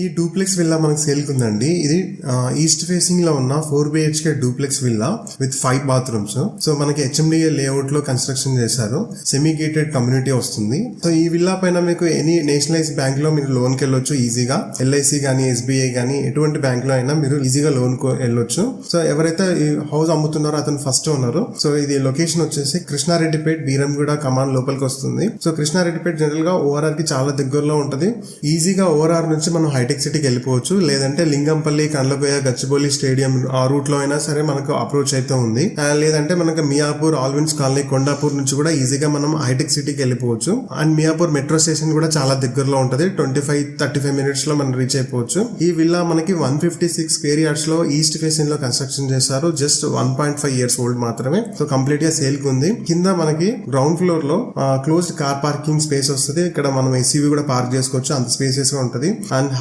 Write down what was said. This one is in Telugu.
ఈ డూప్లెక్స్ విల్లా మనకు సేల్కి ఉందండి. ఇది ఈస్ట్ ఫేసింగ్ లో ఉన్న 4 BHK duplex villa with 5 bathrooms. So మనకి HMDA లేఅవుట్ లో కన్స్ట్రక్షన్ చేశారు. సెమీ గేటెడ్ కమ్యూనిటీ వస్తుంది. సో ఈ విల్లా పైన మీకు ఎనీ నేషనలైజ్ బ్యాంక్ లో మీరు లోన్ కి వెళ్ళొచ్చు ఈజీగా. LIC గానీ SBI గానీ ఎటువంటి బ్యాంక్ లో అయినా మీరు ఈజీగా లోన్ కు వెళ్ళొచ్చు. సో ఎవరైతే ఈ హౌస్ అమ్ముతున్నారో అతను ఫస్ట్ ఉన్నారు. సో ఇది లొకేషన్ వచ్చేసి కృష్ణారెడ్డిపేట్ బీరంగూడ కమాన్ లోపలికి వస్తుంది. సో కృష్ణారెడ్డిపేట్ జనరల్ గా ORR కి చాలా దగ్గరలో ఉంటది. ఈజీగా ORR నుంచి మనం హైటెక్ సిటీకి వెళ్ళిపోవచ్చు. లేదంటే లింగంపల్లి, కండ్లకోయ, గచ్చిబౌలి స్టేడియం ఆ రూట్ లో అయినా సరే మనకు అప్రోచ్ అయితే ఉంది. లేదంటే మనకు మియాపూర్, ఆల్విన్స్ కాలనీ, కొండాపూర్ నుంచి కూడా ఈజీగా మనం హైటెక్ సిటీకి వెళ్ళిపోవచ్చు. అండ్ మియాపూర్ మెట్రో స్టేషన్ కూడా చాలా దగ్గరలో ఉంటది. 25-35 మినిట్స్ లో మనం రీచ్ అయిపోవచ్చు. ఈ విల్లా మనకి 156 స్క్వేర్ యార్డ్స్ లో ఈస్ట్ ఫేసింగ్ లో కన్స్ట్రక్షన్ చేశారు. జస్ట్ 1.5 years ఓల్డ్ మాత్రమే. సో కంప్లీట్ గా సేల్ కి ఉంది. కింద మనకి గ్రౌండ్ ఫ్లోర్ లో క్లోజ్డ్ కార్ పార్కింగ్ స్పేస్ వస్తుంది. ఇక్కడ మనం SUV కూడా పార్క్ చేసుకోవచ్చు. అంత స్పేసెస్ గా ఉంటది. అండ్